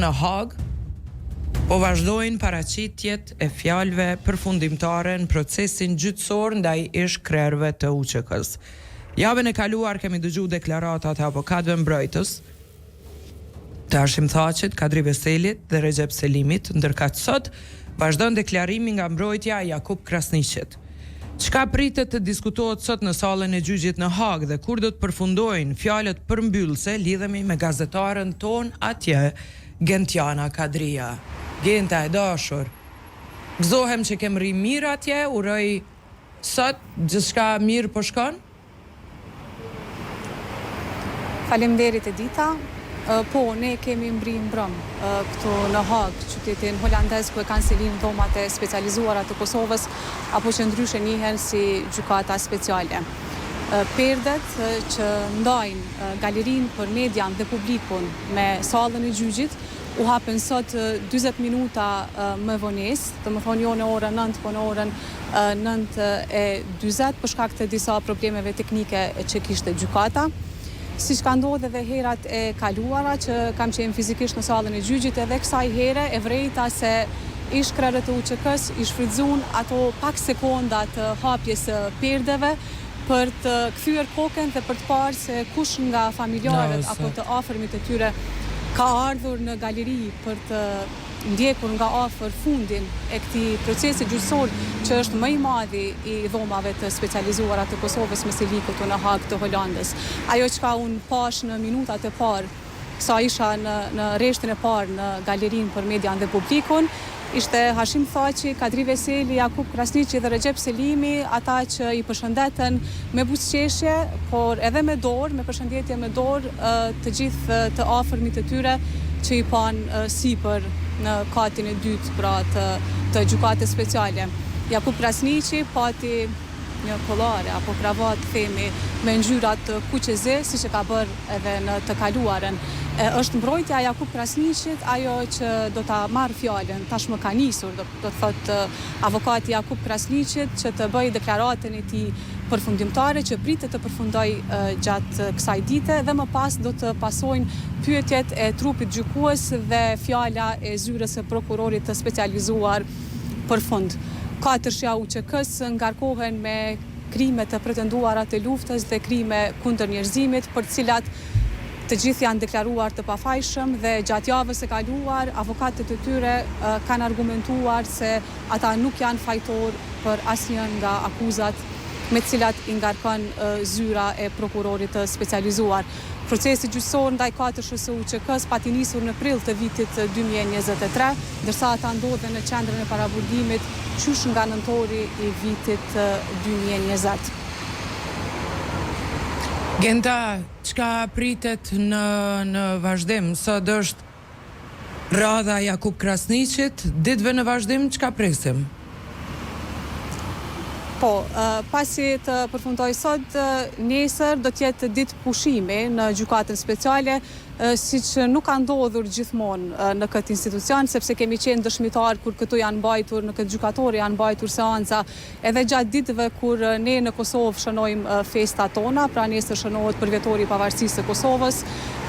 në Hag, po vazhdojnë paraqitjet e fjalëve përfundimtare në procesin gjyqësor ndaj ish krerëve të UÇK-s. Javën e kaluar kemi dëgjuar deklaratat e avokatëve mbrojtës të Hashim Thaçit, Kadri Veselit dhe Recep Selimit, ndërka sot vazhdon deklarimi nga mbrojtja Jakub Krasniqit. Çka pritet të diskutohet sot në sallën e gjyqit në Hag dhe kur do të përfundojnë fjalët përmbyllëse, lidhemi me gazetaren ton atje, Gentiana Kadria. Genta e dashur, gëzohem që kem rri mirë atje, uroj sot gjithçka mirë po shkon? Faleminderit Edita. Po, ne kemi mbri mbrëm këtu në Hag, qytetin holandez, ku e kanë selin dhomat e specializuara të Kosovës, apo që ndryshe njihen si gjykata speciale. Perdet që ndajnë galerin për median dhe publikun me sallën e gjyqit u hapen sot 20 minuta më vones, të më thonë jo në orën 9, po në orën 9:40 për shkak të disa problemeve teknike që kishte gjykata. Si që ka ndodhe dhe herat e kaluara që kam qenë fizikisht në sallën e gjyqit, edhe kësaj here e vrejta se ish krerët e UÇK-s i shfrytzuan ato pak sekonda të hapjes së perdeve për të kthyer kokën dhe për të parë se kush nga familjarët apo të afërmit e tyre ka ardhur në galeri për të ndjekur nga afër fundin e këtij procesi gjyqësor që është më i madhi i dhomave të specializuara të Kosovës me seli këtu në Hag të Holandës. Ajo çka unë pash në minutat e parë sa isha në rreshtin e parë në galerinë për median dhe publikun, ishte Hashim Thaçi, Kadri Veseli, Jakub Krasniqi dhe Recep Selimi, ata që i përshëndeten me buzëqeshje, por edhe me dorë, me përshëndetje me dorë të gjithë të afërmit të tyre që i panë sipër në katin e dytë pra të gjykatës speciale. Jakub Krasniqi pati një kollare apo kravat themi me ngjyra të kuqeze, siç e ka bërë edhe në të kaluarën. Është mbrojtja e Jakub Krasniqit ajo që do ta marr fjalën, tashmë ka nisur, do të thotë avokati Jakub Krasniqit që të bëjë deklaratën e tij përfundimtare që pritet të përfundoj gjatë kësaj dite dhe më pas do të pasojnë pyetjet e trupit gjykues dhe fjala e zyrës së prokurorit të specializuar për fund. 4 UÇK-s ngarkohen me krime të pretenduara të luftës dhe krime kundër njerëzimit, për të cilat të gjithë janë deklaruar të pafajshëm dhe gjatë javës së kaluar avokatët e tyre kanë argumentuar se ata nuk janë fajtor për asnjën nga akuzat me të cilat i ngarkon zyra e prokurorit të specializuar. Procesi gjyqësor ndaj 4 UÇK-s pati nisur në prill të vitit 2023, ndërsa ata ndodhen në qendrën e paraburgimit qysh nga nëntori i vitit 2020. Genta, çka pritet në vazhdim? Sot është radha Jakub Krasniqit, ditëve në vazhdim çka presim? Po, pasi të përfundoj sot, nesër do të jetë ditë pushimi në gjykatën speciale, siç nuk ka ndodhur gjithmonë në këtë institucion, sepse kemi qenë dëshmitar kur këtu janë mbajtur, në këtë gjykatore janë mbajtur seanca, edhe gjatë ditëve kur ne në Kosovë shënojmë festat tona, pra nesër shënohet përvjetori i pavarësisë së Kosovës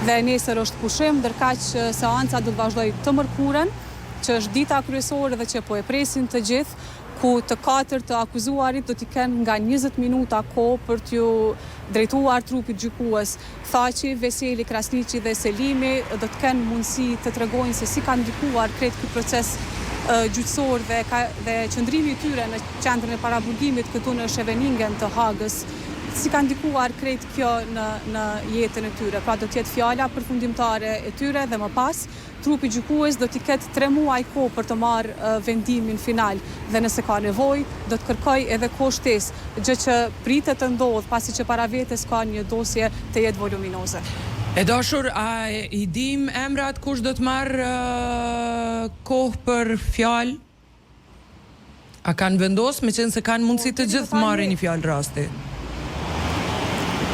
dhe nesër është pushim, ndërkaq seanca do të vazhdojë të mërkurën, që është dita kryesore dhe që po e presin të gjithë, ku të 4 të akuzuarit do t'i kenë nga 20 minuta kohë për t'ju drejtuar trupit gjykues. Thaçi, Veseli, Krasniqi dhe Selimi do të kenë mundësi të tregojnë se si ka ndikuar krejt ky proces gjyqësor dhe qëndrimi i tyre në qendrën e paraburgimit këtu në Scheveningen të Hagës, si ka ndikuar krejt kjo në jetën e tyre. Pra do t'jetë fjala përfundimtare e tyre dhe më pas trupi gjykues do t'i ketë 3 muaj kohë për të marrë vendimin final dhe nëse ka nevojë do të kërkoj edhe kohë shtesë, gjë që pritet të ndodhë pasi që para vetes ka një dosje të jetë voluminoze. E dashur, a i dim emrat kush do të marrë kohë për fjalë? A kanë vendosur, meqense se kanë mundësi të gjithë marrin një fjalë rasti?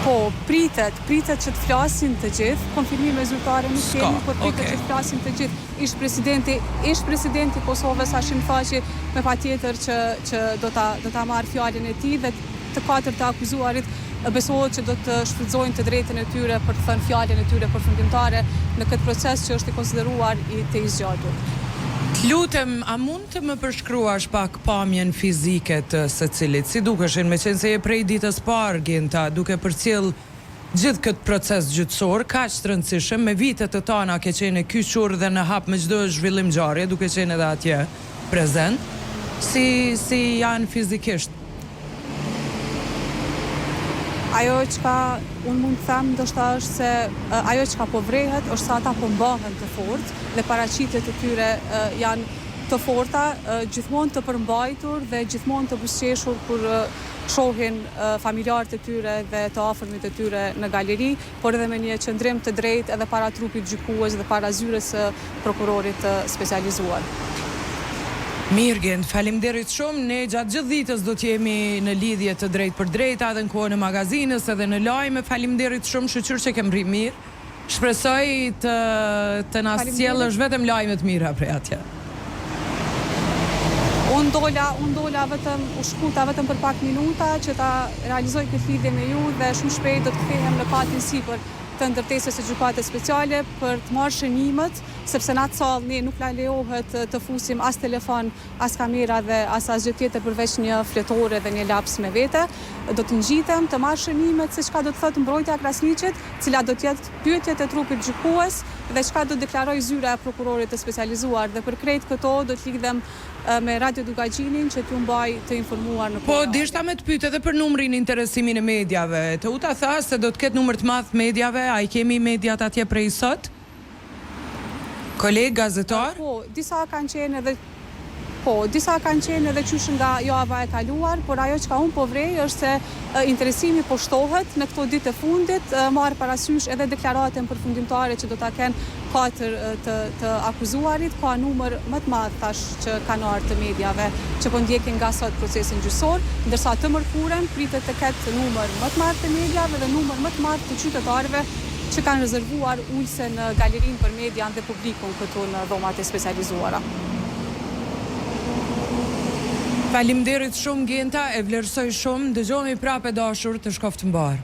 Po, pritet që të flasin të gjithë, konfirmime zyrtare nuk kemi, por pritet që të flasin të gjithë. Ish presidenti Kosovës Hashim Thaçi me patjetër që do ta marrë fjalën e tij dhe të 4 të akuzuarit besohet që do të shfrytëzojnë të drejtën e tyre për të thënë fjalën e tyre përfundimtare në këtë proces që është i konsideruar i të zgjatur. Lutem, a mund të më përshkruash pak pamjen fizike të secilit? Si dukeshin, me qenë se je prej ditës parë, Ginta, duke përcjell gjithë këtë proces gjyqësor, kaq të rëndësishëm, me vitet të tana ke qenë kyçur dhe në hap me çdo zhvillim ngjarje, duke qenë edhe atje prezent. Si janë fizikisht? Ajo që unë mund të them ndoshta është se ajo që po vrehet është se ata po mbahen të fortë dhe paraqitjet e tyre janë të forta, gjithmonë të përmbajtur dhe gjithmonë të buzëqeshur kur shohin familjarët e tyre dhe të afërmit e tyre në galeri, por edhe me një qëndrim të drejtë edhe para trupit gjykues dhe para zyres së prokurorit të specializuar. Mirë, Gent, faleminderit shumë. Ne gjatë gjithë ditës do t'jemi në lidhje të drejtë për drejta edhe në kohën e magazinës edhe në lajme. Faleminderit shumë, shqyr që kem rri mirë. Shpresoj të na sjellësh vetëm lajme të mira prej atje. Unë dola vetëm u shkuta vetëm për pak minuta që ta realizoj këtë lidhje me ju dhe shumë shpejt do të kthehem në patin sipër të ndërtesës së gjykatës speciale për të marrë shënimet, sepse në atë sallë ne nuk lejohet të fusim as telefon, as kamera dhe as asgjë tjetër përveç një fletore dhe një laps me vete. Do të ngjitem të marrë shënimet se çka do të thotë mbrojtja e Krasniqit, cila do të jetë pyetjet e trupit gjykues dhe çka do të deklaroj zyra e prokurorit të specializuar dhe për krejt këto do të lidhem me Radio Dugagjinin që t'ju mbaj të informuar në kohë. Po, dishta me të pyet edhe për numrin interesimin e medjave. Të uta tha se do të ketë numër të madh medjave, a i kemi mediat atje prej sot? Koleg, gazetar? Po, disa kanë qenë edhe qysh nga java e kaluar, por ajo që ka unë po vrej është se interesimi po shtohet në këto ditë e fundit, marrë parasysh edhe deklaratën përfundimtare që do ta kenë 4 të akuzuarit, ka numër më të madh tash që kanë ardhur të medjave që po ndjekin nga sot procesin gjyqësor, ndërsa të mërkurën pritet të ketë numër më të madh të medjave dhe numër më të madh të qytetarëve që kanë rezervuar ulse në galerinë për median dhe publikun këtu në dhomat e specializuara. Faleminderit shumë, Genta, e vlerësoj shumë, dëgjohemi prapë dashur, të shkoftë mbar.